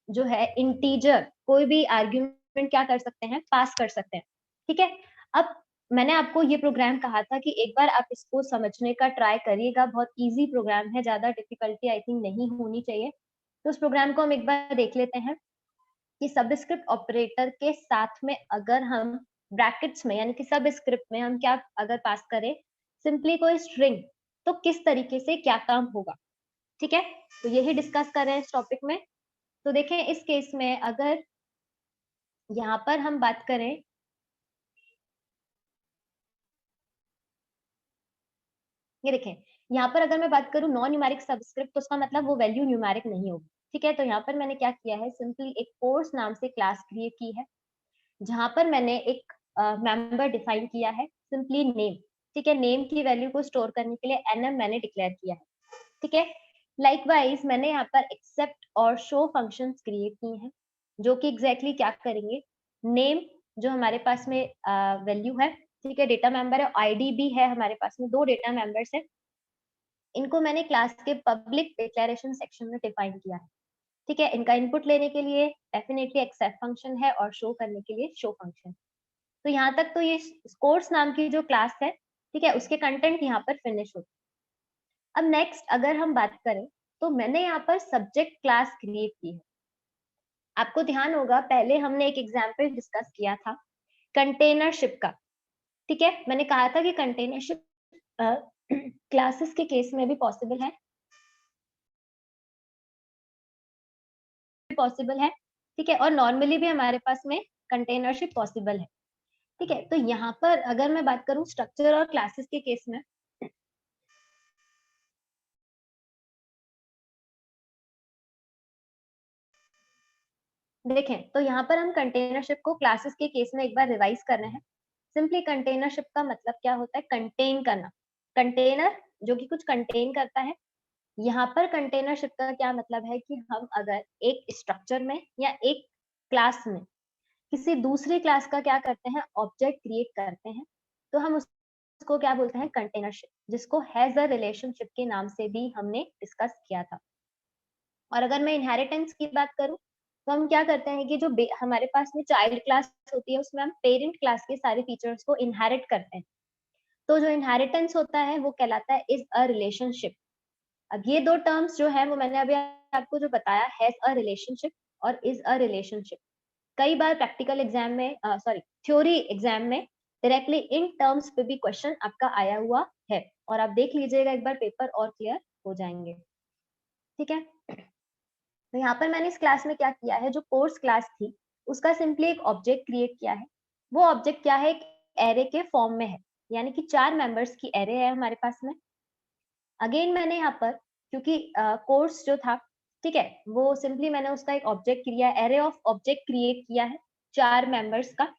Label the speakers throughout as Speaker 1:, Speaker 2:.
Speaker 1: जो है इंटीजर कोई भी आर्ग्यूमेंट क्या कर सकते हैं, पास कर सकते हैं। ठीक है, अब मैंने आपको ये प्रोग्राम कहा था कि एक बार आप इसको समझने का ट्राई करिएगा, बहुत इजी प्रोग्राम है, ज्यादा डिफिकल्टी आई थिंक नहीं होनी चाहिए। तो उस प्रोग्राम को हम एक बार देख लेते हैं कि सबस्क्रिप्ट ऑपरेटर के साथ में अगर हम ब्रैकेट्स में यानी कि सबस्क्रिप्ट में हम क्या अगर पास करें सिंपली कोई स्ट्रिंग, तो किस तरीके से क्या काम होगा। ठीक है, तो यही डिस्कस कर रहे हैं इस टॉपिक में। तो देखें इस केस में अगर यहाँ पर हम बात करें, ये देखें यहाँ पर अगर मैं बात करूं नॉन न्यूमेरिक सबस्क्रिप्ट, तो उसका मतलब वो वैल्यू न्यूमेरिक नहीं होगी। ठीक है, तो यहाँ पर मैंने क्या किया है, सिंपली एक कोर्स नाम से क्लास क्रिएट की है, जहां पर मैंने एक मेंबर डिफाइन किया है, सिंपली नेम। ठीक है, नेम की वैल्यू को स्टोर करने के लिए एनएम मैंने डिक्लेयर किया है। ठीक है, लाइकवाइज मैंने यहाँ पर एक्सेप्ट और शो फंक्शंस क्रिएट किए हैं, जो कि एग्जैक्टली क्या करेंगे, नेम जो हमारे पास में वैल्यू है, ठीक है, डेटा मेंबर है, आईडी भी है, हमारे पास में दो डेटा मेंबर्स है, इनको मैंने क्लास के पब्लिक डिक्लेरेशन सेक्शन में डिफाइन किया है। ठीक है, इनका इनपुट लेने के लिए डेफिनेटली एक्सेप्ट फंक्शन है और शो करने के लिए शो फंक्शन। तो यहाँ तक तो ये कोर्स नाम की जो क्लास है, ठीक है, उसके कंटेंट यहाँ पर फिनिश होते हैं। अब नेक्स्ट अगर हम बात करें, तो मैंने यहाँ पर सब्जेक्ट क्लास क्रिएट की है। आपको ध्यान होगा पहले हमने एक एग्जाम्पल डिस्कस किया था कंटेनरशिप का। ठीक है, मैंने कहा था कि कंटेनरशिप क्लासेस के केस में भी पॉसिबल है, ठीक है, और नॉर्मली भी हमारे पास में कंटेनरशिप पॉसिबल है। ठीक है, तो यहाँ पर अगर मैं बात करूं स्ट्रक्चर और क्लासेस के केस में, देखें तो यहाँ पर हम कंटेनरशिप को क्लासेस के केस में एक बार रिवाइज कर रहे हैं। सिंपली कंटेनरशिप का मतलब क्या होता है, कंटेन करना, कंटेनर जो कि कुछ कंटेन करता है। यहाँ पर कंटेनरशिप का क्या मतलब है कि हम अगर एक स्ट्रक्चर में या एक क्लास में किसी दूसरी क्लास का क्या करते हैं, ऑब्जेक्ट क्रिएट करते हैं, तो हम उसको क्या बोलते हैं, कंटेनरशिप, जिसको हैज अ रिलेशनशिप के नाम से भी हमने डिस्कस किया था। और अगर मैं इनहेरिटेंस की बात करूं, तो हम क्या करते हैं कि जो हमारे पास में चाइल्ड क्लास होती है, उसमें हम पेरेंट क्लास के सारे फीचर्स को इनहेरिट करते हैं। तो जो इनहेरिटेंस होता है वो कहलाता है इज अ रिलेशनशिप। अब ये दो टर्म्स जो है वो मैंने अभी आपको जो बताया, हैज अ रिलेशनशिप और इज अ रिलेशनशिप, कई बार प्रैक्टिकल एग्जाम में सॉरी थ्योरी एग्जाम में डायरेक्टली इन टर्म्स पे भी क्वेश्चन आपका आया हुआ है, और आप देख लीजिएगा एक बार, पेपर और क्लियर हो जाएंगे। ठीक है, तो यहाँ पर मैंने इस क्लास में क्या किया है, जो कोर्स क्लास थी उसका सिंपली एक ऑब्जेक्ट क्रिएट किया है। वो ऑब्जेक्ट क्या है, एक एरे के फॉर्म में है, यानी कि 4 मेंबर्स की एरे है हमारे पास में। अगेन मैंने यहाँ पर क्योंकि कोर्स जो था, ठीक है, वो सिंपली मैंने उसका एक ऑब्जेक्ट किया, एरे ऑफ ऑब्जेक्ट क्रिएट किया है 4 मेंबर्स का,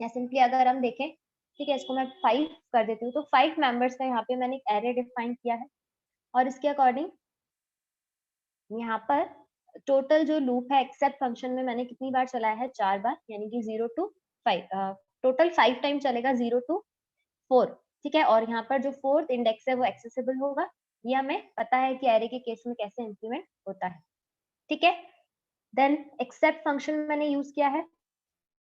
Speaker 1: या सिंपली अगर हम देखें, ठीक है, इसको मैं 5 कर देती हूँ, तो 5 मेंबर्स का यहाँ पे मैंने एक एरे डिफाइन किया है। और इसके अकॉर्डिंग यहाँ पर टोटल जो लूप है एक्सेप्ट फंक्शन में मैंने कितनी बार चलाया है, 4 बार, यानी कि 0 to 5, टोटल 5 टाइम चलेगा, 0 to 4। ठीक है, और यहाँ पर जो फोर्थ इंडेक्स है वो एक्सेसिबल होगा, ये हमें पता है कि एरे के केस में कैसे इंप्लीमेंट होता है। ठीक है, देन एक्सेप्ट फंक्शन मैंने यूज किया है।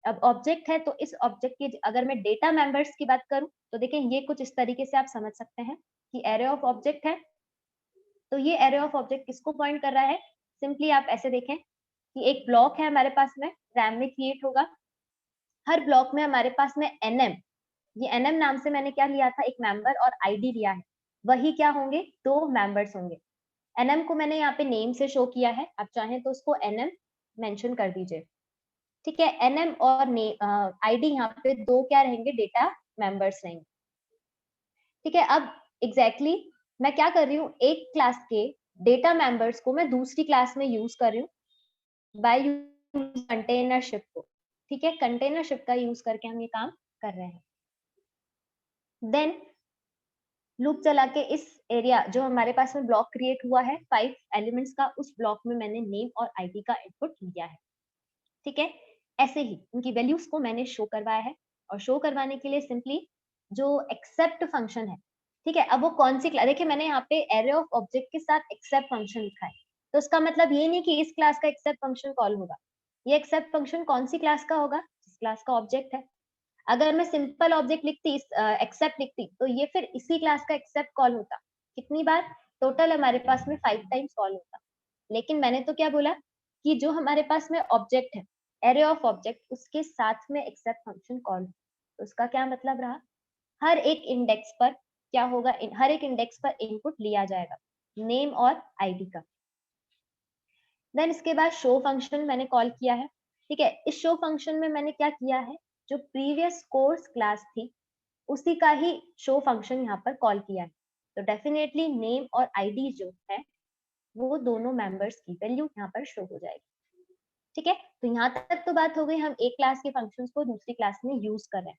Speaker 1: अब ऑब्जेक्ट है, तो इस ऑब्जेक्ट की अगर मैं डेटा मेंबर्स की बात करूं, तो देखें ये कुछ इस तरीके से आप समझ सकते हैं कि एरे ऑफ ऑब्जेक्ट है, तो ये एरे ऑफ ऑब्जेक्ट किसको पॉइंट कर रहा है, सिंपली आप ऐसे देखें कि एक ब्लॉक है हमारे पास में, रैम में क्रिएट होगा, हर ब्लॉक में हमारे पास में एनएम, ये एनएम नाम से मैंने क्या लिया था, एक मेंबर और आईडी लिया है, वही क्या होंगे, 2 मेंबर्स होंगे। एनएम को मैंने यहाँ पे नेम से शो किया है, आप चाहें तो उसको एनएम मेंशन कर दीजिए। ठीक है, एनएम और आईडी यहाँ पे 2 क्या रहेंगे, डेटा मेंबर्स रहेंगे। ठीक है, अब एग्जैक्टली मैं क्या कर रही हूँ, एक क्लास के डेटा मेंबर्स को मैं दूसरी क्लास में यूज कर रही हूँ बाय कंटेनरशिप को। ठीक है, कंटेनरशिप का यूज करके हम ये काम कर रहे हैं। देन लूप चला के इस एरिया जो हमारे पास में ब्लॉक क्रिएट हुआ है 5 एलिमेंट्स का, उस ब्लॉक में मैंने नेम और आईडी का इनपुट लिया है। ठीक है, ऐसे ही उनकी वैल्यूज को मैंने शो करवाया है, और शो करवाने के लिए सिंपली जो एक्सेप्ट फंक्शन है, ठीक है, अब वो कौन सी क्लास, देखिए मैंने यहाँ पे एरे ऑफ ऑब्जेक्ट के साथ एक्सेप्ट फंक्शन लिखा है, तो इसका मतलब ये नहीं कि इस क्लास का एक्सेप्ट फंक्शन कॉल होगा। ये एक्सेप्ट फंक्शन कौन सी क्लास का होगा? जिस क्लास का ऑब्जेक्ट है। अगर मैं सिंपल ऑब्जेक्ट लिखती, एक्सेप्ट लिखती, तो ये फिर इसी क्लास का एक्सेप्ट कॉल होता। कितनी बार? टोटल हमारे पास में 5 टाइम्स कॉल होता। लेकिन मैंने तो क्या बोला कि जो हमारे पास में ऑब्जेक्ट है, एरे ऑफ ऑब्जेक्ट, उसके साथ में एक्सेप्ट फंक्शन कॉल। तो उसका क्या मतलब रहा? हर एक इंडेक्स पर क्या होगा? हर एक इंडेक्स पर इनपुट लिया जाएगा, नेम और आईडी का। देन इसके बाद शो फंक्शन मैंने कॉल किया है। ठीक है, इस शो फंक्शन में मैंने क्या किया है? जो प्रीवियस कोर्स क्लास थी उसी का ही शो फंक्शन यहाँ पर कॉल किया है। तो डेफिनेटली नेम और आईडी जो है वो दोनों मेंबर्स की वैल्यू यहाँ पर शो हो जाएगी। ठीक है, तो यहाँ तक तो बात हो गई, हम एक क्लास के फंक्शंस को दूसरी क्लास में यूज कर रहे हैं।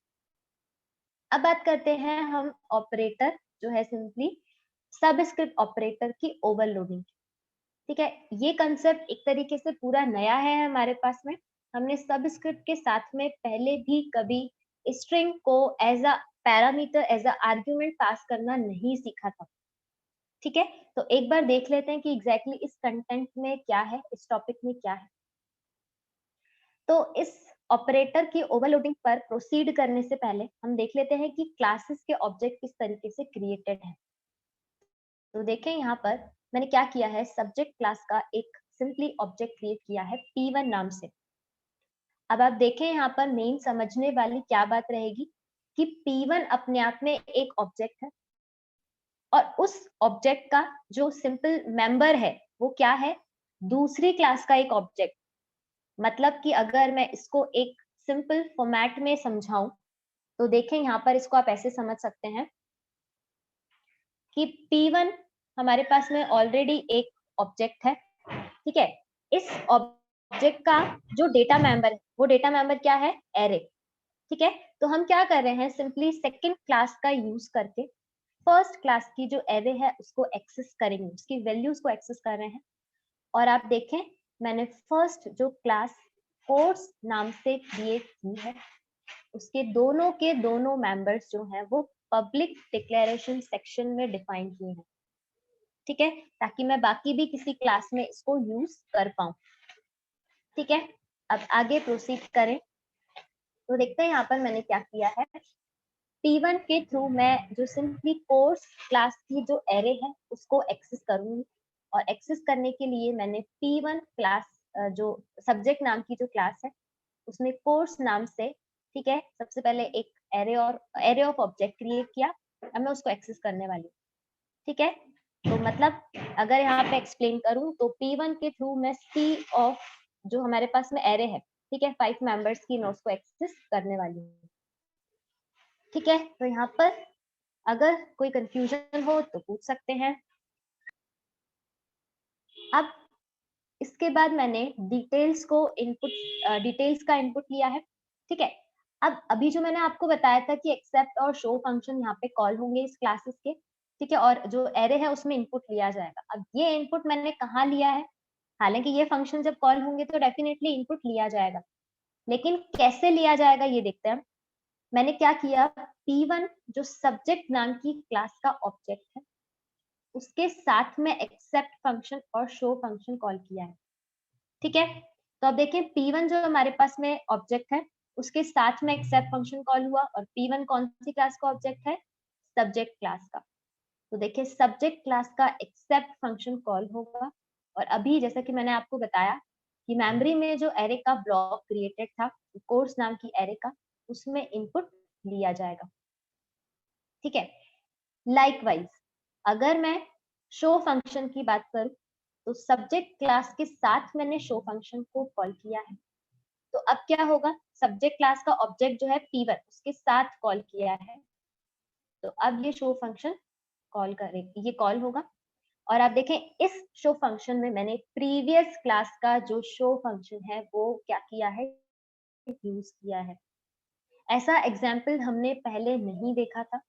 Speaker 1: अब बात करते हैं हम ऑपरेटर जो है सिंपली सबस्क्रिप्ट ऑपरेटर की ओवरलोडिंग। ठीक है, ये कंसेप्ट एक तरीके से पूरा नया है हमारे पास में। हमने सबस्क्रिप्ट के साथ में पहले भी कभी स्ट्रिंग को as a parameter, as a argument pass करना नहीं सीखा था। ठीक है, तो एक बार देख लेते हैं कि एग्जैक्टली इस कंटेंट में क्या है, इस टॉपिक में क्या है। तो इस ऑपरेटर की ओवरलोडिंग पर प्रोसीड करने से पहले हम देख लेते हैं कि क्लासेस के ऑब्जेक्ट किस तरीके से क्रिएटेड है। तो देखें यहाँ पर मैंने क्या किया है, सब्जेक्ट क्लास का एक सिंपली ऑब्जेक्ट क्रिएट किया है P1 नाम से। अब आप देखें यहाँ पर मेन समझने वाली क्या बात रहेगी कि P1 अपने आप में एक ऑब्जेक्ट है और उस ऑब्जेक्ट का जो सिंपल मेंबर है वो क्या है? दूसरी क्लास का एक ऑब्जेक्ट। मतलब कि अगर मैं इसको एक सिंपल फॉर्मेट में समझाऊं तो देखें यहाँ पर इसको आप ऐसे समझ सकते हैं कि P1 हमारे पास में ऑलरेडी एक ऑब्जेक्ट है। ठीक है, इस ऑब्जेक्ट का जो डेटा मेंबर है वो डेटा मेंबर क्या है? एरे। ठीक है, तो हम क्या कर रहे हैं, सिंपली सेकंड क्लास का यूज करके फर्स्ट क्लास की जो एरे है उसको एक्सेस करेंगे, उसकी वैल्यूज को एक्सेस कर रहे हैं। और आप देखें मैंने फर्स्ट जो क्लास कोर्स नाम से क्रिएट की है उसके दोनों के दोनों मेंबर्स जो हैं वो पब्लिक डिक्लेरेशन सेक्शन में डिफाइन किए हैं। ठीक है, ताकि मैं बाकी भी किसी क्लास में इसको यूज कर पाऊं। ठीक है, अब आगे प्रोसीड करें तो देखते हैं यहाँ पर मैंने क्या किया है। P1 के थ्रू मैं जो सिंपली कोर्स क्लास की जो एरे है उसको एक्सेस करूंगी और एक्सेस करने के लिए मैंने P1 क्लास जो सब्जेक्ट नाम की जो क्लास है उसमें कोर्स नाम से, ठीक है, सबसे पहले एक एरे ऑफ ऑब्जेक्ट क्रिएट किया। अब मैं उसको एक्सेस करने वाली हूँ। ठीक है, तो मतलब अगर यहाँ पे एक्सप्लेन करूँ तो P1 के थ्रू मैं C ऑफ जो हमारे पास में एरे है, ठीक है, 5 मेंबर्स की मैं उसको एक्सेस करने वाली हूँ। ठीक है, तो यहाँ पर अगर कोई कंफ्यूजन हो तो पूछ सकते हैं। अब इसके बाद मैंने डिटेल्स का इनपुट लिया है। ठीक है, अब अभी जो मैंने आपको बताया था कि एक्सेप्ट और शो फंक्शन यहाँ पे कॉल होंगे इस क्लासेस के। ठीक है, और जो एरे है उसमें इनपुट लिया जाएगा। अब ये इनपुट मैंने कहाँ लिया है? हालांकि ये फंक्शन जब कॉल होंगे तो डेफिनेटली इनपुट लिया जाएगा, लेकिन कैसे लिया जाएगा ये देखते हैं। मैंने क्या किया, P1 जो सब्जेक्ट नाम की क्लास का ऑब्जेक्ट है उसके साथ में एक्सेप्ट फंक्शन और शो फंक्शन कॉल किया है। ठीक है, तो अब देखिए P1 जो हमारे पास में ऑब्जेक्ट है उसके साथ में एक्सेप्ट फंक्शन कॉल हुआ और P1 कौन सी क्लास का ऑब्जेक्ट है? सब्जेक्ट क्लास का। तो देखिए सब्जेक्ट क्लास का एक्सेप्ट फंक्शन कॉल होगा और अभी जैसा कि मैंने आपको बताया कि मेमोरी में जो एरे का ब्लॉक क्रिएटेड था कोर्स नाम की एरे का, उसमें इनपुट लिया जाएगा। ठीक है, लाइकवाइज अगर मैं शो फंक्शन की बात करूं तो सब्जेक्ट क्लास के साथ मैंने शो फंक्शन को कॉल किया है। तो अब क्या होगा, सब्जेक्ट क्लास का ऑब्जेक्ट जो है P1 उसके साथ कॉल किया है, तो अब ये शो फंक्शन कॉल करेगा, ये कॉल होगा। और आप देखें इस शो फंक्शन में मैंने प्रीवियस क्लास का जो शो फंक्शन है वो क्या किया है, यूज किया है। ऐसा एग्जाम्पल हमने पहले नहीं देखा था।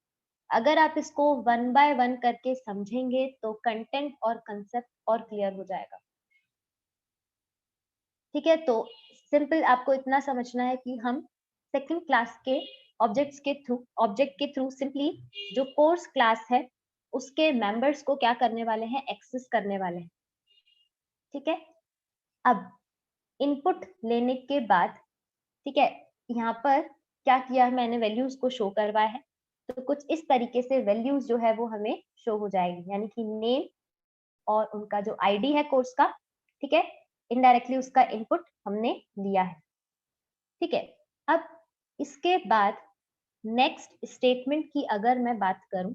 Speaker 1: अगर आप इसको वन बाय वन करके समझेंगे तो कंटेंट और कंसेप्ट और क्लियर हो जाएगा। ठीक है, तो सिंपल आपको इतना समझना है कि हम सेकंड क्लास के ऑब्जेक्ट के थ्रू सिंपली जो कोर्स क्लास है उसके मेंबर्स को क्या करने वाले हैं, एक्सेस करने वाले हैं। ठीक है। अब इनपुट लेने के बाद, ठीक है, यहाँ पर क्या किया मैंने, वैल्यूज को शो करवाया है। तो कुछ इस तरीके से वैल्यूज जो है वो हमें शो हो जाएगी, यानी कि नेम और उनका जो आईडी है कोर्स का, ठीक है, इनडायरेक्टली उसका इनपुट हमने लिया है। ठीक है। अब इसके बाद नेक्स्ट स्टेटमेंट की अगर मैं बात करूं,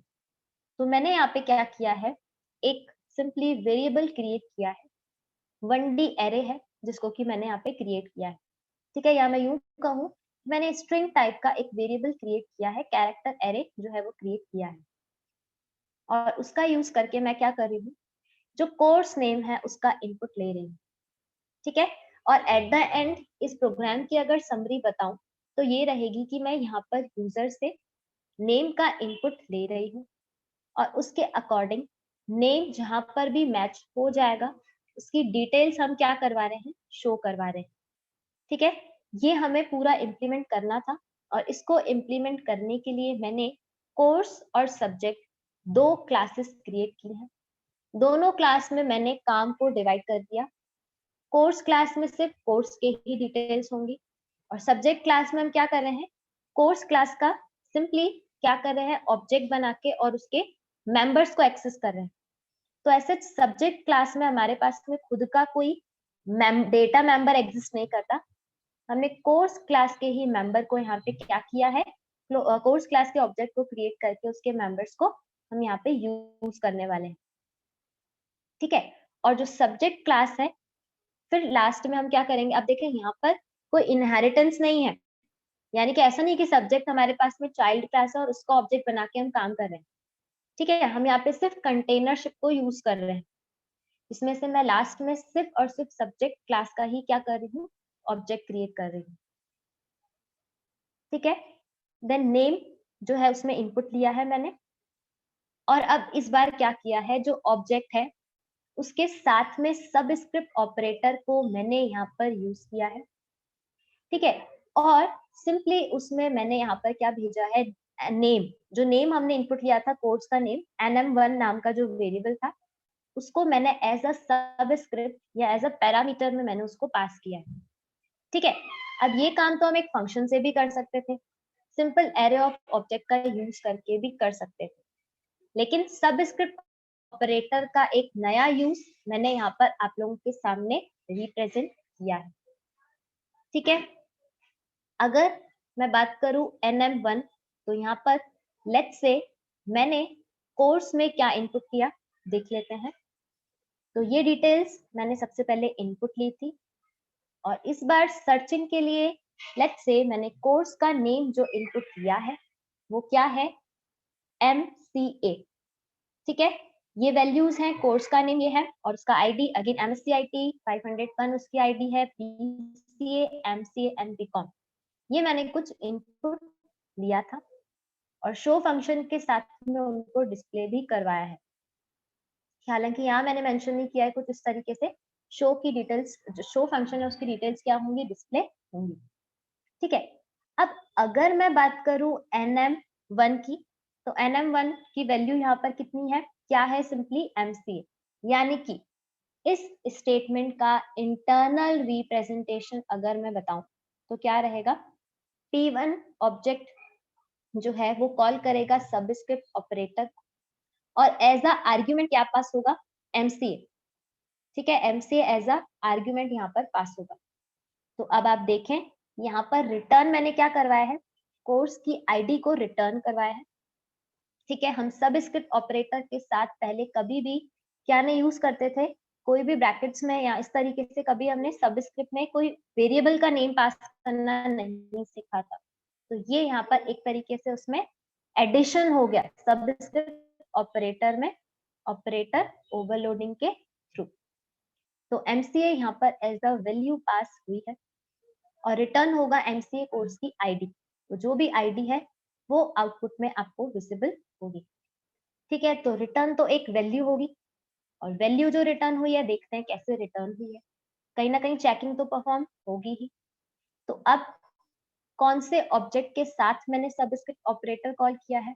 Speaker 1: तो मैंने यहाँ पे क्या किया है, एक सिंपली वेरिएबल क्रिएट किया है, 1D एरे है जिसको कि मैंने यहाँ पे क्रिएट किया है। ठीक है, या मैं यूं कहूँ, मैंने स्ट्रिंग टाइप का एक वेरिएबल क्रिएट किया है, कैरेक्टर एरे जो है वो क्रिएट किया है, और उसका यूज करके मैं क्या कर रही हूँ, जो कोर्स नेम है उसका इनपुट ले रही हूँ। ठीक है, और एट द एंड इस प्रोग्राम की अगर समरी बताऊं, तो ये रहेगी कि मैं यहाँ पर यूजर से नेम का इनपुट ले रही हूँ, और उसके अकॉर्डिंग नेम जहां पर भी मैच हो जाएगा उसकी डिटेल्स हम क्या करवा रहे हैं, शो करवा रहे हैं। ठीक है, ये हमें पूरा इम्प्लीमेंट करना था, और इसको इम्प्लीमेंट करने के लिए मैंने कोर्स और सब्जेक्ट दो क्लासेस क्रिएट की हैं। दोनों क्लास में मैंने काम को डिवाइड कर दिया। कोर्स क्लास में सिर्फ कोर्स के ही डिटेल्स होंगी, और सब्जेक्ट क्लास में हम क्या कर रहे हैं, कोर्स क्लास का सिंपली क्या कर रहे हैं, ऑब्जेक्ट बना के और उसके मेंबर्स को एक्सेस कर रहे हैं। तो ऐसे सब्जेक्ट क्लास में हमारे पास में खुद का कोई डेटा मेंबर एग्जिस्ट नहीं करता। हमने कोर्स क्लास के ही मेंबर को यहाँ पे क्या किया है, कोर्स क्लास के ऑब्जेक्ट को क्रिएट करके उसके मेंबर्स को हम यहाँ पे यूज करने वाले हैं। ठीक है, और जो सब्जेक्ट क्लास है, फिर लास्ट में हम क्या करेंगे, अब देखें यहाँ पर कोई इनहेरिटेंस नहीं है, यानी कि ऐसा नहीं कि सब्जेक्ट हमारे पास में चाइल्ड क्लास है और उसका ऑब्जेक्ट बना के हम काम कर रहे हैं। ठीक है, हम यहाँ पे सिर्फ कंटेनरशिप को यूज कर रहे हैं। इसमें से मैं लास्ट में सिर्फ और सिर्फ सब्जेक्ट क्लास का ही क्या कर रही हूँ, ऑब्जेक्ट क्रिएट कर रही हूँ। ठीक है, देन नेम जो है उसमें इनपुट लिया है मैंने, और अब इस बार क्या किया है, जो ऑब्जेक्ट है उसके साथ में सबस्क्रिप्ट ऑपरेटर को मैंने यहाँ पर यूज किया है। ठीक है, और सिंपली उसमें मैंने यहाँ पर क्या भेजा है, नेम, जो नेम हमने इनपुट लिया था कोर्स का नेम, nm1 नाम का जो वेरिएबल था, उसको मैंने एज अ सबस्क्रिप्ट या एज अ पैरामीटर में मैंने उसको पास किया है। ठीक है, अब ये काम तो हम एक फंक्शन से भी कर सकते थे, सिंपल एरे ऑफ ऑब्जेक्ट का यूज करके भी कर सकते थे, लेकिन सबस्क्रिप्ट ऑपरेटर का एक नया यूज मैंने यहाँ पर आप लोगों के सामने रिप्रेजेंट किया है। ठीक है, अगर मैं बात करूं nm1, तो यहाँ पर लेट्स से मैंने कोर्स में क्या इनपुट किया देख लेते हैं। तो ये डिटेल्स मैंने सबसे पहले इनपुट ली थी, और इस बार सर्चिंग के लिए लेट्स से मैंने कोर्स का नेम जो इनपुट किया है वो क्या है, MCA। ठीक है, ये वैल्यूज हैं, कोर्स का नेम ये है, और उसका आईडी अगेन MSCIT 501 उसकी आईडी है, PCA MCA and BCom। ये मैंने कुछ इनपुट लिया था, और शो फंक्शन के साथ में उनको डिस्प्ले भी करवाया है। हालांकि यहाँ मैंने मेंशन नहीं किया है, कुछ इस तरीके से शो की डिटेल्स, जो शो फंक्शन है उसकी डिटेल्स क्या होंगी, डिस्प्ले होंगी। ठीक है, अब अगर मैं बात करूं nm1 की, तो nm1 की वैल्यू यहाँ पर कितनी है, क्या है, सिंपली MCA, यानी कि इस स्टेटमेंट का इंटरनल रिप्रेजेंटेशन अगर मैं बताऊं तो क्या रहेगा, P1 ऑब्जेक्ट जो है वो कॉल करेगा सबस्क्रिप्ट ऑपरेटर, और एज अ आर्ग्यूमेंट क्या पास होगा, MCA। ठीक है, MCA एज अ आर्ग्यूमेंट यहाँ पर पास होगा। तो अब आप देखें, यहाँ पर रिटर्न मैंने क्या करवाया है, कोर्स की आईडी को रिटर्न करवाया है। ठीक है, हम सबस्क्रिप्ट ऑपरेटर के साथ पहले कभी भी क्या नहीं यूज करते थे, कोई भी ब्रैकेट्स में या इस तरीके से कभी हमने सबस्क्रिप्ट में कोई वेरिएबल का नेम पास करना नहीं सीखा था। तो ये यहाँ पर एक तरीके से उसमें एडिशन हो गया सबस्क्रिप्ट ऑपरेटर में, ऑपरेटर ओवरलोडिंग के थ्रू। तो MCA यहाँ पर एज अ वैल्यू पास हुई है, और रिटर्न होगा MCA कोर्स की आईडी। तो जो भी आईडी है वो आउटपुट में आपको विजिबल होगी। ठीक है, तो रिटर्न तो एक वैल्यू होगी, और वैल्यू जो रिटर्न हुई है देखते हैं कैसे रिटर्न हुई है, कहीं ना कहीं चेकिंग तो परफॉर्म होगी ही। तो अब कौन से ऑब्जेक्ट के साथ मैंने सबस्क्रिप्ट ऑपरेटर कॉल किया है,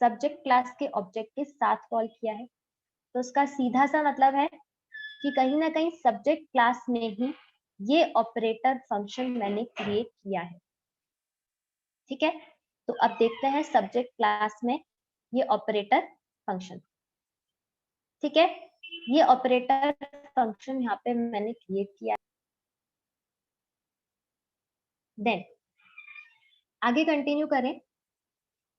Speaker 1: सब्जेक्ट क्लास के ऑब्जेक्ट के साथ कॉल किया है। तो उसका सीधा सा मतलब है कि कहीं ना कहीं सब्जेक्ट क्लास में ही ये ऑपरेटर फंक्शन मैंने क्रिएट किया है। ठीक है, तो अब देखते हैं सब्जेक्ट क्लास में ये ऑपरेटर फंक्शन। ठीक है, ये ऑपरेटर फंक्शन यहाँ पे मैंने क्रिएट किया। देन आगे कंटिन्यू करें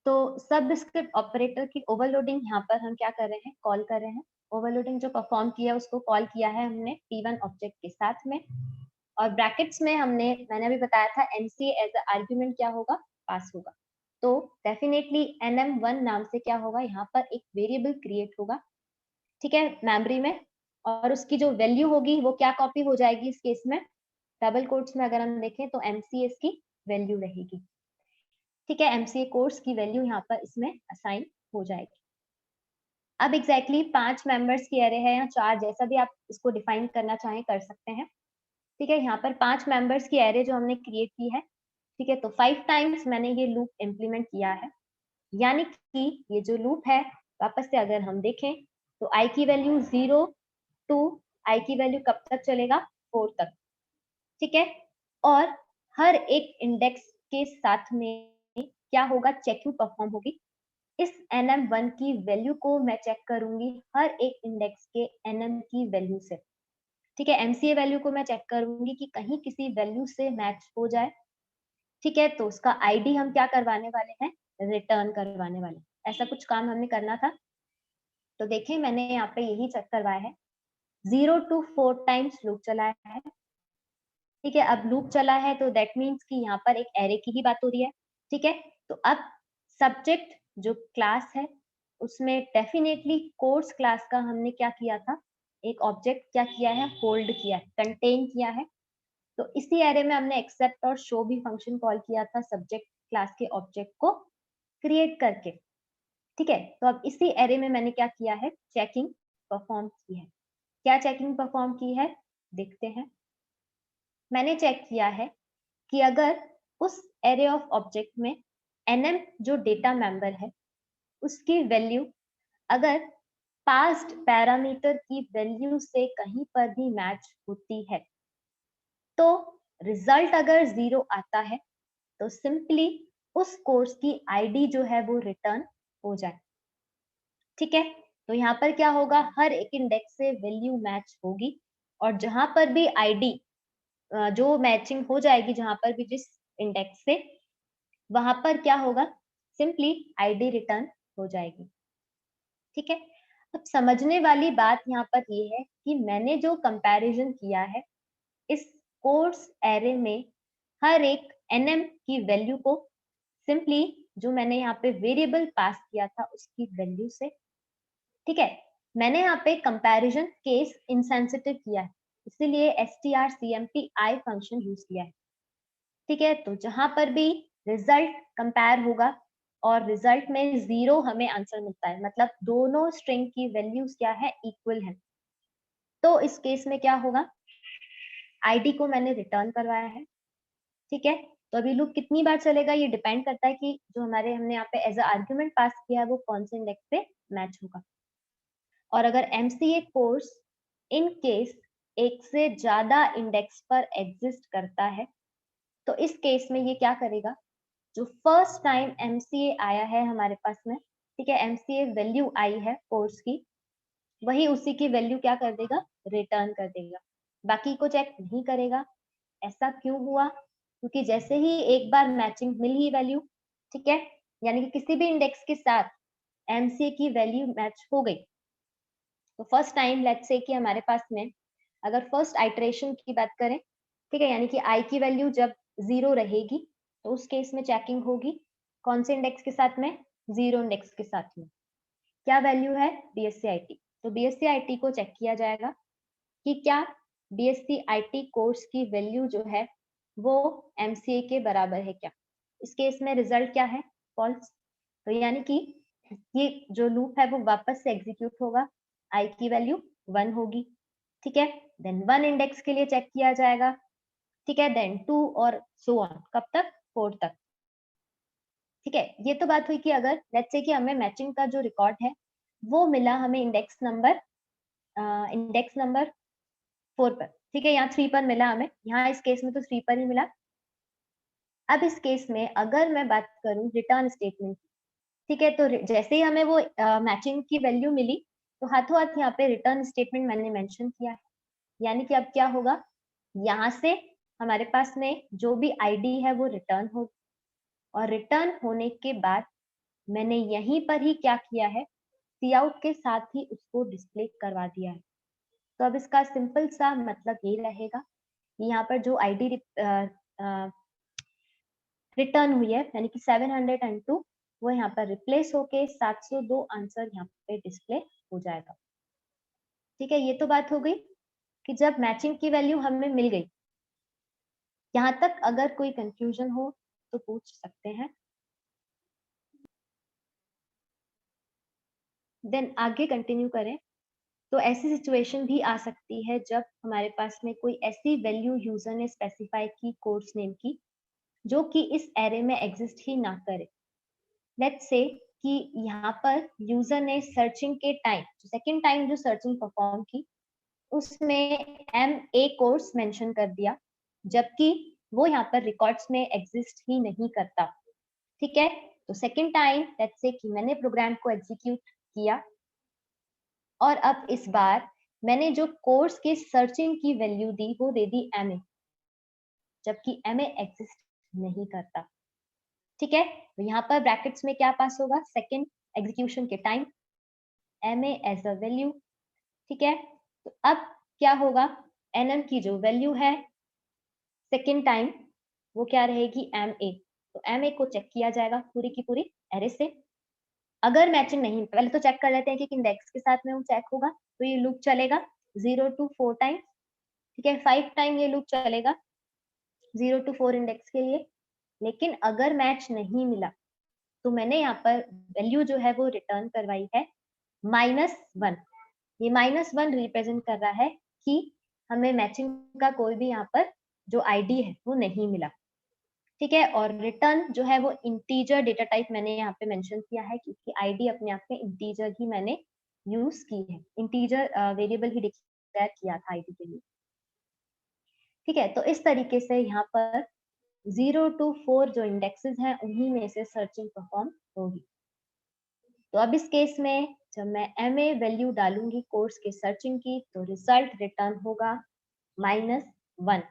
Speaker 1: तो सब स्क्रिप्ट ऑपरेटर की ओवरलोडिंग यहाँ पर हम क्या कर रहे हैं, कॉल कर रहे हैं। ओवरलोडिंग जो परफॉर्म किया उसको कॉल किया है हमने P1 ऑब्जेक्ट के साथ में, और ब्रैकेट्स में मैंने अभी बताया था MCA एज आर्ग्यूमेंट क्या होगा, पास होगा। तो डेफिनेटली nm1 नाम से क्या होगा, यहाँ पर एक वेरिएबल क्रिएट होगा, ठीक है, मेमोरी में, और उसकी जो वैल्यू होगी वो क्या कॉपी हो जाएगी इस केस में, डबल कोट्स में अगर हम देखें तो MCA की वैल्यू रहेगी। ठीक है, MCA कोर्स की वैल्यू यहाँ पर इसमें असाइन हो जाएगी। अब एग्जैक्टली 5 मेंबर्स की एरे है या 4, जैसा भी आप इसको डिफाइन करना चाहें कर सकते हैं। ठीक है, यहाँ पर 5 मेंबर्स की एरे जो हमने क्रिएट की है, ठीक है, तो 5 टाइम्स मैंने ये लूप इम्प्लीमेंट किया है, यानी कि ये जो लूप है वापस से अगर हम देखें तो i की वैल्यू 0 टू i की वैल्यू कब तक चलेगा, 4 तक। ठीक है, और हर एक इंडेक्स के साथ में क्या होगा, चेकिंग परफॉर्म होगी। इस nm1 की वैल्यू को मैं चेक करूंगी हर एक इंडेक्स के nm की वैल्यू से। ठीक है, MCA वैल्यू को मैं चेक करूंगी कि कहीं किसी वैल्यू से मैच हो जाए। ठीक है, तो उसका ID हम क्या करवाने वाले हैं, रिटर्न करवाने वाले। ऐसा कुछ काम हमें करना था, तो देखिए मैंने यहाँ पे यही चेक करवाया है। 0 to 4 टाइम्स लूप चलाया है। ठीक है, अब लूप चला है तो दैट मीन्स कि यहाँ पर एक एरे की ही बात हो रही है। ठीक है, तो अब सब्जेक्ट जो क्लास है उसमें डेफिनेटली कोर्स क्लास का हमने क्या किया था, एक ऑब्जेक्ट क्या किया है, होल्ड किया है, कंटेन किया है। तो इसी एरे में हमने एक्सेप्ट और शो भी फंक्शन कॉल किया था सब्जेक्ट क्लास के ऑब्जेक्ट को क्रिएट करके। ठीक है, तो अब इसी एरे में मैंने क्या किया है, चेकिंग परफॉर्म की है। क्या चेकिंग परफॉर्म की है, देखते हैं। मैंने चेक किया है कि अगर उस एरे ऑफ ऑब्जेक्ट में nm जो डेटा मेंबर है उसकी वैल्यू अगर पास्ट पैरामीटर की वैल्यू से कहीं पर भी मैच होती है, तो रिजल्ट अगर 0 आता है तो सिंपली उस कोर्स की आईडी जो है वो रिटर्न हो जाए। ठीक है, तो यहाँ पर क्या होगा, हर एक इंडेक्स से वैल्यू मैच होगी, और जहां पर भी आईडी जो मैचिंग हो जाएगी, जहां पर भी जिस इंडेक्स से, वहां पर क्या होगा, सिंपली आईडी रिटर्न हो जाएगी। ठीक है, अब समझने वाली बात यहाँ पर ये है कि मैंने जो कंपैरिजन किया है इस कोर्स एरे में हर एक nm की वैल्यू को सिंपली जो मैंने यहाँ पे वेरिएबल पास किया था उसकी वैल्यू से। ठीक है, मैंने यहाँ पे कंपैरिजन केस इनसेंसिटिव किया है, इसीलिए strcmpI फंक्शन यूज किया है। ठीक है, तो जहां पर भी रिजल्ट कंपेयर होगा और रिजल्ट में 0 हमें आंसर मिलता है, मतलब दोनों स्ट्रिंग की वैल्यूज क्या है, इक्वल है, तो इस केस में क्या होगा, आईडी को मैंने रिटर्न करवाया है। ठीक है, तो अभी लूप कितनी बार चलेगा ये डिपेंड करता है कि जो हमने यहाँ पे एज आर्ग्यूमेंट पास किया है वो कौन से इंडेक्स पे मैच होगा। और अगर MCA कोर्स इन केस एक से ज्यादा इंडेक्स पर एग्जिस्ट करता है, तो इस केस में ये क्या करेगा, जो फर्स्ट टाइम MCA आया है हमारे पास में, ठीक है, MCA वैल्यू आई है कोर्स की, वही उसी की वैल्यू क्या कर देगा, रिटर्न कर देगा, बाकी को चेक नहीं करेगा। ऐसा क्यों हुआ, क्योंकि जैसे ही एक बार मैचिंग मिल ही वैल्यू, ठीक है, यानी कि किसी भी इंडेक्स के साथ MCA की वैल्यू मैच हो गई, तो फर्स्ट टाइम लेट्स से कि हमारे पास में अगर फर्स्ट आइटरेशन की बात करें, ठीक है, यानी कि आई की वैल्यू जब 0 रहेगी तो उस केस में चेकिंग होगी कौन से इंडेक्स के साथ में, 0 इंडेक्स के साथ में। क्या वैल्यू है, BSc तो BSc को चेक किया जाएगा कि क्या BSc कोर्स की वैल्यू जो है वो MCA के बराबर है क्या। इस केस में रिजल्ट क्या है, फॉल्स, तो यानी कि ये जो लूप है वो वापस से एग्जीक्यूट होगा, आई की वैल्यू 1 होगी। ठीक है, देन 1 इंडेक्स के लिए चेक किया जाएगा। ठीक है, देन 2 और सो ऑन, कब तक, 4 तक। ठीक है, ये तो बात हुई कि अगर लेट्स से कि हमें मैचिंग का जो रिकॉर्ड है वो मिला हमें इंडेक्स नंबर 4 पर, ठीक है, यहाँ 3 पर मिला हमें, यहाँ इस केस में तो 3 पर ही मिला। अब इस केस में अगर मैं बात करूँ रिटर्न स्टेटमेंट की, ठीक है, तो जैसे ही हमें वो मैचिंग की वैल्यू मिली, तो हाथों हाथ यहाँ पे रिटर्न स्टेटमेंट मैंने मेंशन किया है। यानी कि अब क्या होगा, यहाँ से हमारे पास में जो भी आईडी है वो रिटर्न हो, और रिटर्न होने के बाद मैंने यहीं पर ही क्या किया है, सी आउट के साथ ही उसको डिस्प्ले करवा दिया है। तो अब इसका सिंपल सा मतलब ये रहेगा कि यहाँ पर जो आईडी रिटर्न हुई है, यानी कि 702, वो यहाँ पर रिप्लेस होके 702 आंसर यहाँ पे डिस्प्ले हो जाएगा। ठीक है, ये तो बात हो गई कि जब मैचिंग की वैल्यू हमें मिल गई। यहाँ तक अगर कोई कंफ्यूजन हो तो पूछ सकते हैं। देन आगे कंटिन्यू करें। तो ऐसी सिचुएशन भी आ सकती है जब हमारे पास में कोई ऐसी वैल्यू यूजर ने स्पेसिफाई की कोर्स नेम की, जो कि इस एरे में एग्जिस्ट ही ना करे। लेट्स से कि यहाँ पर यूजर ने सर्चिंग के टाइम, सेकेंड टाइम जो सर्चिंग परफॉर्म की, उसमें MA कोर्स मेंशन कर दिया, जबकि वो यहाँ पर रिकॉर्ड्स में एग्जिस्ट ही नहीं करता। ठीक है, तो सेकेंड टाइम लेट्स से कि मैंने प्रोग्राम को एग्जीक्यूट किया, और अब इस बार मैंने जो कोर्स के सर्चिंग की वैल्यू दी वो दे दी MA, जबकि MA एग्जिस्ट नहीं करता। ठीक है, तो यहाँ पर ब्रैकेट्स में क्या पास होगा, सेकेंड एग्जीक्यूशन के time MA as a value. ठीक है, तो अब क्या होगा, NM की जो वैल्यू है सेकेंड टाइम वो क्या रहेगी, MA। तो MA को चेक किया जाएगा पूरी की पूरी एरे से। अगर मैचिंग नहीं, पहले तो चेक कर लेते हैं कि इंडेक्स के साथ में वो चेक होगा, तो ये लूप चलेगा 0 to 4 टाइम। ठीक है, 5 टाइम ये लूप चलेगा 0 to 4 इंडेक्स के लिए। लेकिन अगर मैच नहीं मिला, तो मैंने यहाँ पर वैल्यू जो है वो रिटर्न करवाई है -1। ये -1 रिप्रेजेंट कर रहा है कि हमें मैचिंग का कोई भी यहाँ पर जो आईडी है वो नहीं मिला। ठीक है, और रिटर्न जो है वो इंटीजर डेटा टाइप मैंने यहाँ पे मेंशन किया है, क्योंकि आईडी अपने आप में इंटीजर ही मैंने यूज की है, इंटीजर वेरिएबल ही डिक्लेयर किया था आईडी के लिए। ठीक है, तो इस तरीके से यहाँ पर 0 to 4 जो इंडेक्सेस हैं उन्हीं में से सर्चिंग परफॉर्म होगी। तो अब इस केस में जब मैं MA वैल्यू डालूंगी कोर्स के सर्चिंग की, तो रिजल्ट रिटर्न होगा -1,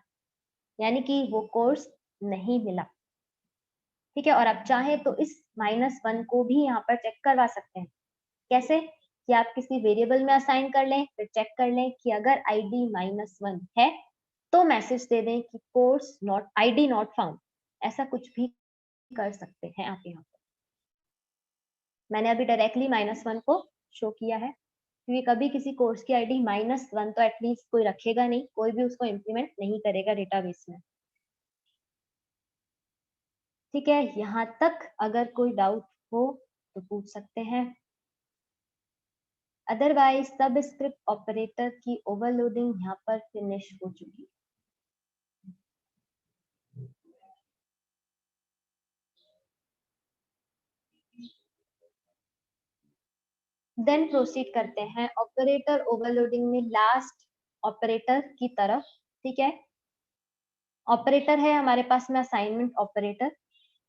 Speaker 1: यानी कि वो कोर्स नहीं मिला। ठीक है, और आप चाहे तो इस -1 को भी यहाँ पर चेक करवा सकते हैं। कैसे, कि आप किसी वेरिएबल में असाइन कर लें, फिर चेक कर लें कि अगर आईडी -1 है तो मैसेज दे दें कि course not ID not found. ऐसा कुछ भी कर सकते हैं आप यहाँ पर। मैंने अभी डायरेक्टली -1 को शो किया है, क्योंकि कभी किसी कोर्स की आईडी -1 तो एटलीस्ट कोई रखेगा नहीं, कोई भी उसको इम्प्लीमेंट नहीं करेगा डेटाबेस में। ठीक है, यहाँ तक अगर कोई डाउट हो तो पूछ सकते हैं। अदरवाइज सब स्क्रिप्ट ऑपरेटर की ओवरलोडिंग यहाँ पर फिनिश हो चुकी है। देन प्रोसीड करते हैं ऑपरेटर ओवरलोडिंग में लास्ट ऑपरेटर की तरफ। ठीक है, ऑपरेटर है हमारे पास में असाइनमेंट ऑपरेटर,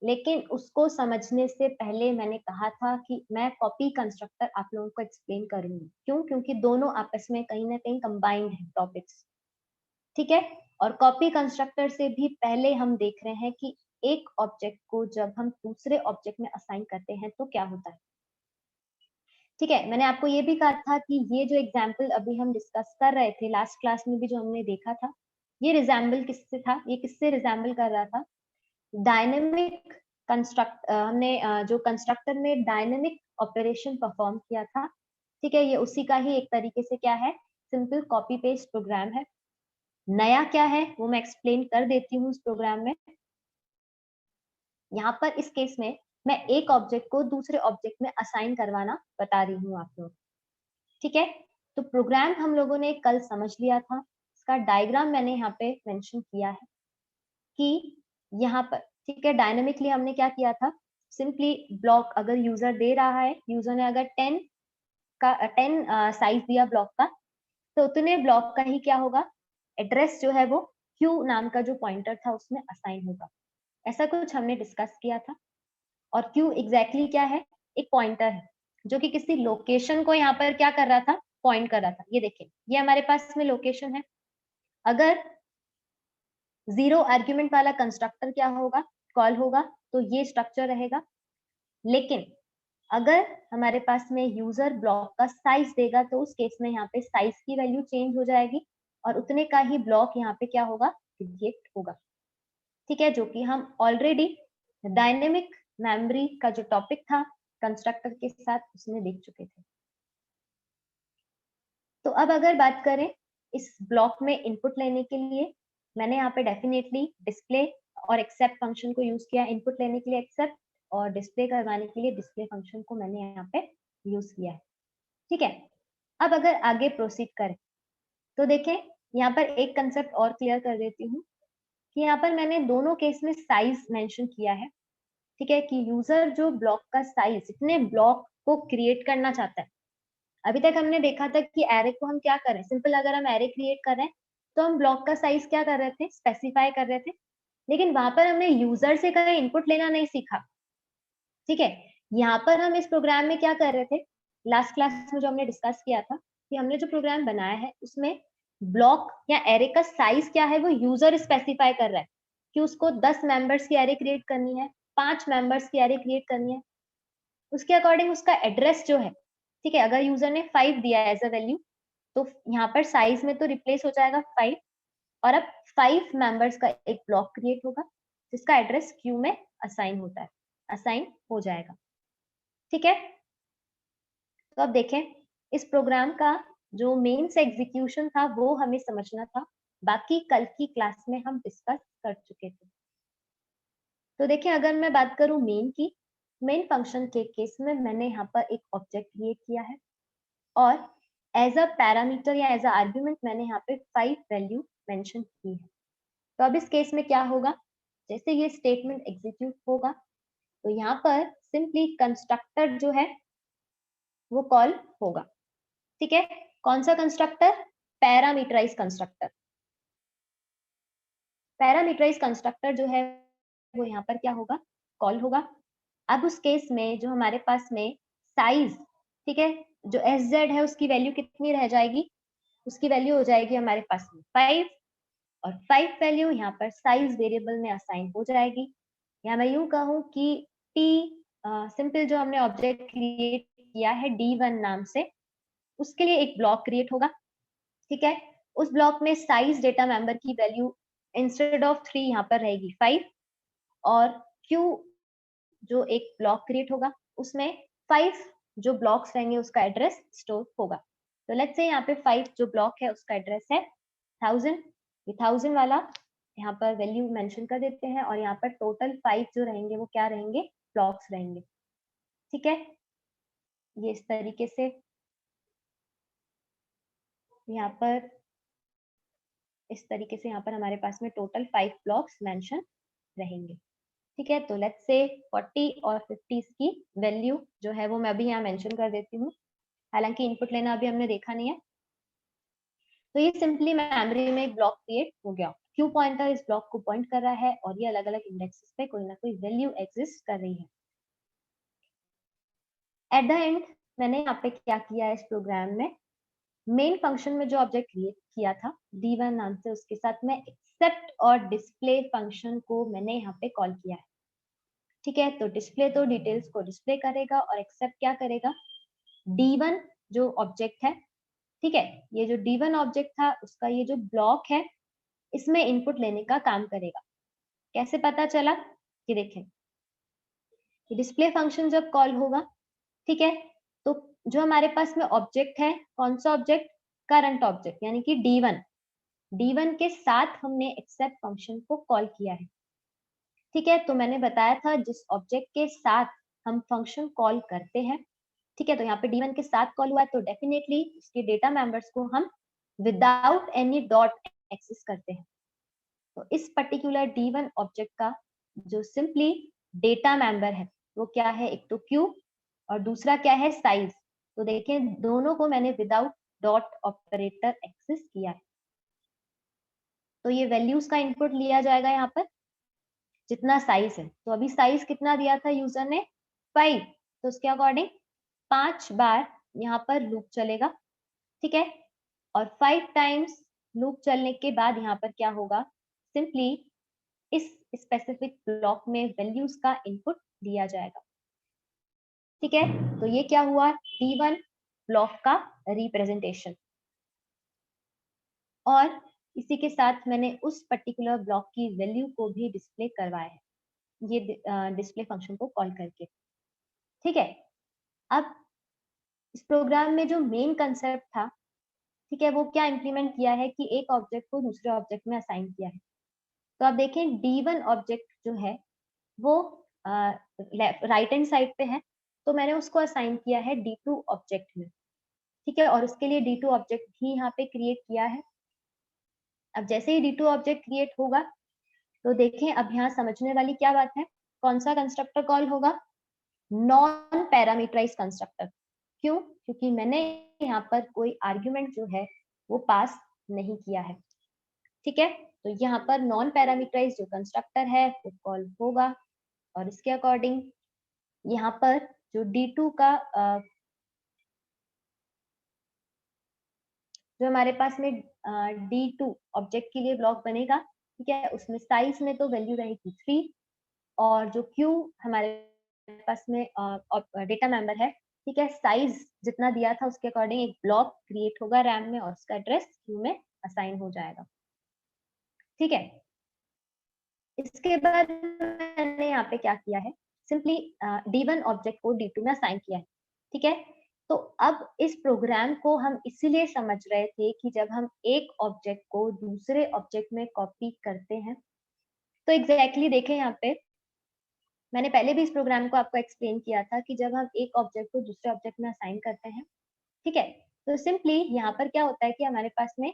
Speaker 1: लेकिन उसको समझने से पहले मैंने कहा था कि मैं कॉपी कंस्ट्रक्टर आप लोगों को एक्सप्लेन करूंगी। क्यों, क्योंकि दोनों आपस में कहीं ना कहीं कंबाइंड है टॉपिक्स। ठीक है, और कॉपी कंस्ट्रक्टर से भी पहले हम देख रहे हैं कि एक ऑब्जेक्ट को जब हम दूसरे ऑब्जेक्ट में असाइन करते हैं तो क्या होता है। ठीक है, मैंने आपको ये भी कहा था कि ये जो एग्जाम्पल अभी हम डिस्कस कर रहे थे लास्ट क्लास में भी जो हमने देखा था, ये रिजेंबल किससे था, ये किससे रिजेंबल कर रहा था, डायनेमिक कंस्ट्रक्ट हमने जो कंस्ट्रक्टर में डायनेमिक ऑपरेशन परफॉर्म किया था। ठीक है, ये उसी का ही एक तरीके से क्या है, सिंपल कॉपी पेस्ट प्रोग्राम है। नया क्या है वो मैं एक्सप्लेन कर देती हूँ इस प्रोग्राम में। यहाँ पर इस केस में मैं एक ऑब्जेक्ट को दूसरे ऑब्जेक्ट में असाइन करवाना बता रही हूँ आप लोग। ठीक है, तो प्रोग्राम हम लोगों ने कल समझ लिया था, इसका डायग्राम मैंने यहाँ पे मेंशन किया है कि यहाँ पर। ठीक है, डायनेमिकली हमने क्या किया था, सिंपली ब्लॉक अगर यूजर दे रहा है, यूजर ने अगर 10 साइज दिया ब्लॉक का, तो उतने ब्लॉक का ही क्या होगा, एड्रेस जो है वो क्यू नाम का जो पॉइंटर था उसमें असाइन होगा। ऐसा कुछ हमने डिस्कस किया था। और क्यू एग्जैक्टली क्या है? एक पॉइंटर है जो कि किसी लोकेशन को यहाँ पर क्या कर रहा था? पॉइंट कर रहा था। ये देखिए, ये हमारे पास में लोकेशन है। अगर 0 आर्ग्यूमेंट वाला कंस्ट्रक्टर क्या होगा? कॉल होगा, तो ये स्ट्रक्चर रहेगा। लेकिन अगर हमारे पास में यूजर ब्लॉक का साइज देगा तो उस केस में यहाँ पे साइज की वैल्यू चेंज हो जाएगी और उतने का ही ब्लॉक यहाँ पे क्या होगा? क्रिएट होगा। ठीक है, जो कि हम ऑलरेडी डायनेमिक मेमोरी का जो टॉपिक था कंस्ट्रक्टर के साथ उसमें देख चुके थे। तो अब अगर बात करें इस ब्लॉक में इनपुट लेने के लिए, मैंने यहाँ पे डेफिनेटली डिस्प्ले और एक्सेप्ट फंक्शन को यूज किया। इनपुट लेने के लिए एक्सेप्ट और डिस्प्ले करवाने के लिए डिस्प्ले फंक्शन को मैंने यहाँ पे यूज किया है। ठीक है, अब अगर आगे प्रोसीड करें तो देखें, यहाँ पर एक कंसेप्ट और क्लियर कर देती हूँ कि यहाँ पर मैंने दोनों केस में साइज मेंशन किया है। ठीक है, कि यूजर जो ब्लॉक का साइज, इतने ब्लॉक को क्रिएट करना चाहता है। अभी तक हमने देखा था कि एरे को हम क्या कर रहे हैं, सिंपल अगर हम एरे क्रिएट कर रहे हैं तो हम ब्लॉक का साइज क्या कर रहे थे? स्पेसिफाई कर रहे थे। लेकिन वहां पर हमने यूजर से कहीं इनपुट लेना नहीं सीखा। ठीक है, यहाँ पर हम इस प्रोग्राम में क्या कर रहे थे? लास्ट क्लास में जो हमने डिस्कस किया था कि हमने जो प्रोग्राम बनाया है उसमें ब्लॉक या एरे का साइज क्या है वो यूजर स्पेसिफाई कर रहा है कि उसको 10 मेंबर्स की एरे क्रिएट करनी है, 5 मेंबर्स की एरे क्रिएट करनी है। उसके अकॉर्डिंग उसका एड्रेस जो है, ठीक है, अगर यूजर ने 5 दिया है एज अ वैल्यू तो यहाँ पर साइज में तो रिप्लेस हो जाएगा 5 और अब 5 मेंबर्स का एक ब्लॉक क्रिएट होगा जिसका एड्रेस क्यू में असाइन होता है, असाइन हो जाएगा। ठीक है, तो अब देखें इस प्रोग्राम का जो मेन से एग्जीक्यूशन था वो हमें समझना था, बाकी कल की क्लास में हम डिस्कस कर चुके थे। तो देखिए, अगर मैं बात करूं मेन की, मेन फंक्शन के केस में मैंने यहाँ पर एक ऑब्जेक्ट क्रिएट किया है और एज अ पैरामीटर या एज अ आर्ग्यूमेंट मैंने यहाँ पे 5 वैल्यू मेंशन की है। तो अब इस केस में क्या होगा? जैसे ये स्टेटमेंट एग्जीक्यूट होगा तो यहाँ पर सिंपली कंस्ट्रक्टर जो है वो कॉल होगा। ठीक है, कौन सा constructor? Parameterized constructor. Parameterized constructor जो है वो यहाँ पर क्या होगा? कॉल होगा। अब उस केस में जो हमारे पास में साइज, ठीक है, जो एस जेड है उसकी वैल्यू कितनी रह जाएगी? उसकी वैल्यू हो जाएगी हमारे पास में 5 और 5 वैल्यू यहाँ पर साइज वेरिएबल में असाइन हो जाएगी। या मैं यूं कहूँ कि टी सिंपल जो हमने ऑब्जेक्ट क्रिएट किया है D1 नाम से, उसके लिए एक ब्लॉक क्रिएट होगा। ठीक है, उस ब्लॉक में साइज डेटा मेंबर की वैल्यू इंस्टेड ऑफ 3 यहाँ पर रहेगी 5 और क्यू जो एक ब्लॉक क्रिएट होगा उसमें 5 जो ब्लॉक्स रहेंगे उसका एड्रेस स्टोर होगा। तो लेट्स से यहाँ पे 5 जो ब्लॉक है उसका एड्रेस है 1000। ये 1000 वाला यहाँ पर वैल्यू मेंशन कर देते हैं और यहाँ पर टोटल 5 जो रहेंगे वो क्या रहेंगे? ब्लॉक्स रहेंगे। ठीक है, ये इस तरीके से यहाँ पर, इस तरीके से यहाँ पर हमारे पास में टोटल 5 ब्लॉक्स मेंशन रहेंगे। ठीक है, तो लेट्स से 40 और 50 की वैल्यू जो है वो मैं अभी यहाँ मेंशन कर देती हूँ, हालांकि इनपुट लेना अभी हमने देखा नहीं है। तो ये सिंपली मेमोरी में एक ब्लॉक क्रिएट हो गया। क्यू पॉइंटर इस ब्लॉक को पॉइंट कर रहा है और ये अलग अलग इंडेक्सेस पे कोई ना कोई वैल्यू एग्जिस्ट कर रही है। एट द एंड मैंने यहाँ पे क्या किया है इस प्रोग्राम में, मेन फंक्शन में जो ऑब्जेक्ट क्रिएट किया था D1 नाम से, उसके साथ में एक्सेप्ट और डिस्प्ले फंक्शन को मैंने यहाँ पे कॉल किया है। ठीक है, तो डिस्प्ले तो डिटेल्स को डिस्प्ले करेगा और एक्सेप्ट क्या करेगा? D1 जो ऑब्जेक्ट है, ठीक है, ये जो D1 ऑब्जेक्ट था उसका ये जो ब्लॉक है इसमें इनपुट लेने का काम करेगा। कैसे पता चला? कि देखें, डिस्प्ले फंक्शन जब कॉल होगा, ठीक है, तो जो हमारे पास में ऑब्जेक्ट है, कौन सा ऑब्जेक्ट? करंट ऑब्जेक्ट, यानी कि D1 के साथ हमने एक्सेप्ट फंक्शन को कॉल किया है। ठीक है, तो मैंने बताया था जिस ऑब्जेक्ट के साथ हम फंक्शन कॉल करते हैं, ठीक है, तो यहाँ पे D1 के साथ कॉल हुआ है तो डेफिनेटली उसके डेटा मेंबर्स को हम विदाउट एनी डॉट एक्सेस करते हैं। तो इस पर्टिकुलर D1 ऑब्जेक्ट का जो सिंपली डेटा मेंबर है वो क्या है? एक तो क्यू और दूसरा क्या है? साइज। तो देखें दोनों को मैंने विदाउट डॉट ऑपरेटर एक्सेस किया है। तो ये वैल्यूज का इनपुट लिया जाएगा यहाँ पर, जितना साइज है। तो अभी साइज कितना दिया था यूजर ने, 5, तो उसके अकॉर्डिंग 5 बार यहाँ पर लूप चलेगा, ठीक है। और 5 टाइम्स लूप चलने के बाद यहाँ पर क्या होगा, सिंपली इस स्पेसिफिक ब्लॉक में वैल्यूज का इनपुट दिया जाएगा, ठीक है। तो ये क्या हुआ, D1 ब्लॉक का रिप्रेजेंटेशन। और इसी के साथ मैंने उस पर्टिकुलर ब्लॉक की वैल्यू को भी डिस्प्ले करवाया है, ये डिस्प्ले फंक्शन को कॉल करके, ठीक है। अब इस प्रोग्राम में जो मेन कंसेप्ट था, ठीक है, वो क्या इंप्लीमेंट किया है कि एक ऑब्जेक्ट को दूसरे ऑब्जेक्ट में असाइन किया है। तो आप देखें D1 ऑब्जेक्ट जो है वो राइट हैंड साइड पे है, तो मैंने उसको असाइन किया है D2 ऑब्जेक्ट में, ठीक है। और उसके लिए D2 ऑब्जेक्ट भी यहाँ पे क्रिएट किया है। अब जैसे ही D2 ऑब्जेक्ट क्रिएट होगा तो देखें अब यहाँ समझने वाली क्या बात है, कौन सा कंस्ट्रक्टर कॉल होगा, नॉन पैरामीटराइज कंस्ट्रक्टर। क्यों, क्योंकि मैंने यहाँ पर कोई आर्ग्यूमेंट जो है वो पास नहीं किया है, ठीक है। तो यहाँ पर नॉन पैरामीटराइज जो कंस्ट्रक्टर है वो कॉल होगा। और इसके अकॉर्डिंग यहाँ पर जो D2 का जो हमारे पास में D2 ऑब्जेक्ट के लिए ब्लॉक बनेगा, ठीक है, उसमें साइज में तो वैल्यू रहेगी 3, और जो Q हमारे पास में डेटा मेंबर है, ठीक है, साइज जितना दिया था उसके अकॉर्डिंग एक ब्लॉक क्रिएट होगा रैम में और उसका एड्रेस Q में असाइन हो जाएगा, ठीक है। इसके बाद मैंने यहाँ पे क्या किया है, सिंपली D1 ऑब्जेक्ट को D2 में असाइन किया है, ठीक है। तो अब इस प्रोग्राम को हम इसीलिए समझ रहे थे कि जब हम एक ऑब्जेक्ट को दूसरे ऑब्जेक्ट में कॉपी करते हैं, तो एग्जैक्टली देखें यहाँ पे मैंने पहले भी इस प्रोग्राम को आपको एक्सप्लेन किया था कि जब हम एक ऑब्जेक्ट को दूसरे ऑब्जेक्ट में असाइन करते हैं, ठीक है, तो सिंपली यहाँ पर क्या होता है कि हमारे पास में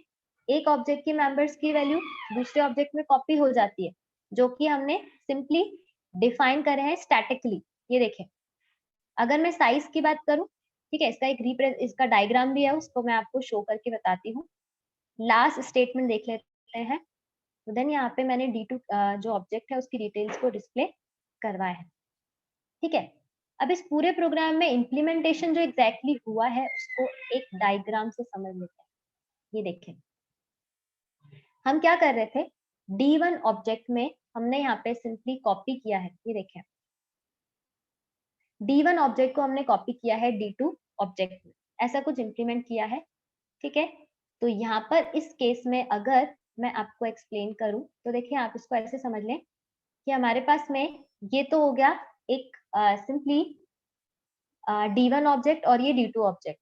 Speaker 1: एक ऑब्जेक्ट के मेंबर्स की वैल्यू दूसरे ऑब्जेक्ट में कॉपी हो जाती है, जो कि हमने सिंपली डिफाइन करे हैं स्टैटिकली। ये देखें, अगर मैं साइज की बात करूं, ठीक है, इसका डायग्राम भी है, उसको मैं आपको शो करके बताती हूँ। लास्ट स्टेटमेंट देख लेते हैं। तो देन यहाँ पे मैंने D2 जो ऑब्जेक्ट है उसकी डिटेल्स को डिस्प्ले करवाया है, ठीक है। अब इस पूरे प्रोग्राम में इम्प्लीमेंटेशन जो एग्जैक्टली हुआ है उसको एक डायग्राम से समझ लेते हैं। ये देखें, हम क्या कर रहे थे, D1 ऑब्जेक्ट में हमने यहाँ पे सिंपली कॉपी किया है। ये देखें, D1 ऑब्जेक्ट को हमने कॉपी किया है D2 ऑब्जेक्ट में, ऐसा कुछ इंप्लीमेंट किया है, ठीक है। तो यहाँ पर इस केस में अगर मैं आपको एक्सप्लेन करूं तो देखिए आप इसको ऐसे समझ लें कि हमारे पास में ये तो हो गया एक सिंपली D1 ऑब्जेक्ट और ये D2 ऑब्जेक्ट,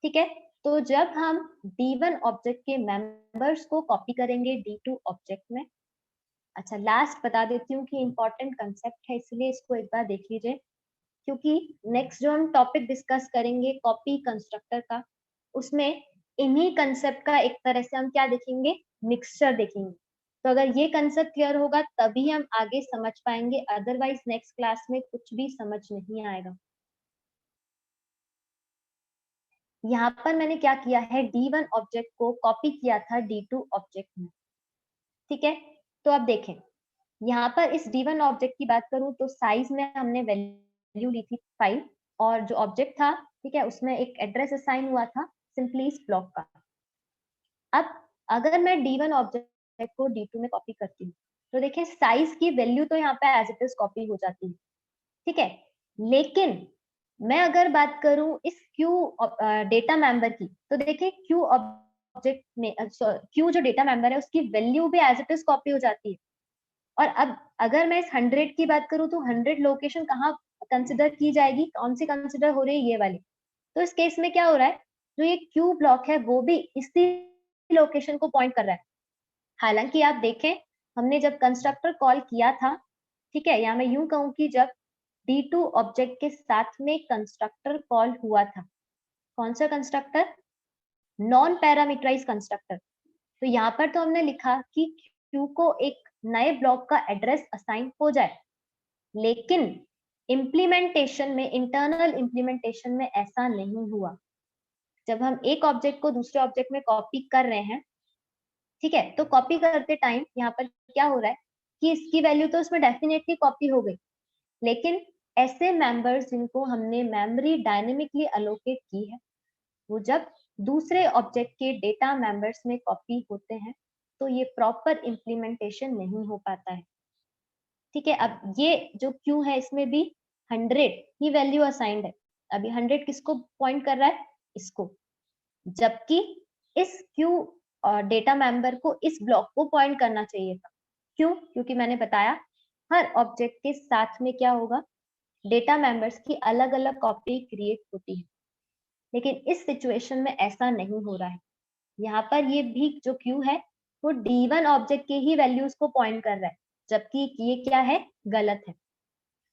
Speaker 1: ठीक है। तो जब हम D1 ऑब्जेक्ट के मेंबर्स को कॉपी करेंगे D2 ऑब्जेक्ट में, अच्छा लास्ट बता देती हूँ कि इंपॉर्टेंट कंसेप्ट है इसलिए इसको एक बार देख लीजिए, क्योंकि नेक्स्ट जो हम टॉपिक डिस्कस करेंगे कॉपी कंस्ट्रक्टर का, उसमें इन्हीं कंसेप्ट का एक तरह से हम क्या देखेंगे, मिक्सचर देखेंगे। तो अगर ये कंसेप्ट क्लियर होगा तभी हम आगे समझ पाएंगे, अदरवाइज नेक्स्ट क्लास में कुछ भी समझ नहीं आएगा। यहाँ पर मैंने क्या किया है, D1 ऑब्जेक्ट को कॉपी किया था D2 ऑब्जेक्ट में, ठीक है। तो अब देखें यहाँ पर इस D1 ऑब्जेक्ट की बात करूं तो साइज में हमने वैल्यू ली थी 5, और जो ऑब्जेक्ट था, ठीक है, उसमें एक एड्रेस असाइन हुआ था सिंपली इस ब्लॉक का। अब अगर मैं D1 ऑब्जेक्ट को D2 में कॉपी करती हूँ तो देखिए साइज की वैल्यू तो यहाँ पे एज इट इज कॉपी हो जाती है, ठीक है। लेकिन मैं अगर बात करूं इस Q डेटा मेंबर की, तो देखिए Q ऑब्जेक्ट में Q जो डेटा मेंबर है उसकी वैल्यू भी एज इट इज कॉपी हो जाती है। और अब अगर मैं इस 100 की बात करूं तो 100 लोकेशन कहाँ कंसिडर की जाएगी, कौन सी कंसिडर हो रही है, ये वाली। तो इस केस में क्या हो रहा है, जो ये क्यू ब्लॉक है वो भी इसी लोकेशन को पॉइंट कर रहा है। हालांकि आप देखें हमने जब कंस्ट्रक्टर कॉल किया था, ठीक है, या मैं यूं कहूं कि जब D2 ऑब्जेक्ट के साथ में कंस्ट्रक्टर कॉल हुआ था, कौन सा कंस्ट्रक्टर, नॉन पैरामीटराइज कंस्ट्रक्टर। तो यहाँ पर तो हमने लिखा कि क्यू को एक नए ब्लॉक का एड्रेस असाइन हो जाए, लेकिन इम्प्लीमेंटेशन में, इंटरनल इम्प्लीमेंटेशन में ऐसा नहीं हुआ। जब हम एक ऑब्जेक्ट को दूसरे ऑब्जेक्ट में कॉपी कर रहे हैं, ठीक है, तो कॉपी करते टाइम यहाँ पर क्या हो रहा है कि इसकी वैल्यू तो उसमें डेफिनेटली कॉपी हो गई, लेकिन ऐसे मेंबर्स जिनको हमने मेमोरी डायनेमिकली अलोकेट की है, वो जब दूसरे ऑब्जेक्ट के डेटा मेंबर्स में कॉपी होते हैं, तो ये प्रॉपर इम्प्लीमेंटेशन नहीं हो पाता है। ठीक है, अब ये जो क्यू है इसमें भी 100 ही वैल्यू असाइंड है। अभी 100 किसको पॉइंट कर रहा है? इसको। जबकि इस क्यू डेटा मेंबर को इस ब्लॉक को पॉइंट करना चाहिए था। क्यों? क्योंकि मैंने बताया हर ऑब्जेक्ट के साथ में क्या होगा, डेटा मेंबर्स की अलग अलग कॉपी क्रिएट होती है, लेकिन इस सिचुएशन में ऐसा नहीं हो रहा है। यहाँ पर ये भी जो क्यू है वो D1 ऑब्जेक्ट के ही वैल्यूज को पॉइंट कर रहा है, जबकि ये क्या है, गलत है।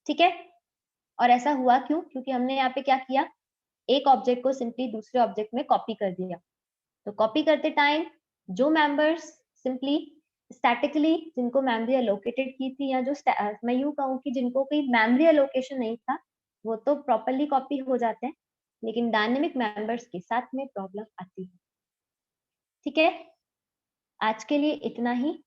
Speaker 1: ठीक है, और ऐसा हुआ क्यों? क्योंकि हमने यहाँ पे क्या किया, एक ऑब्जेक्ट को सिंपली दूसरे ऑब्जेक्ट में कॉपी कर दिया। तो कॉपी करते टाइम जो मेंबर्स सिंपली स्टैटिकली जिनको मेमोरी एलोकेटेड की थी, या जो मैं यूं कहूँ कि जिनको कोई मेमोरी एलोकेशन नहीं था, वो तो प्रॉपरली कॉपी हो जाते हैं, लेकिन डायनेमिक मेंबर्स के साथ में प्रॉब्लम आती है। ठीक है, आज के लिए इतना ही।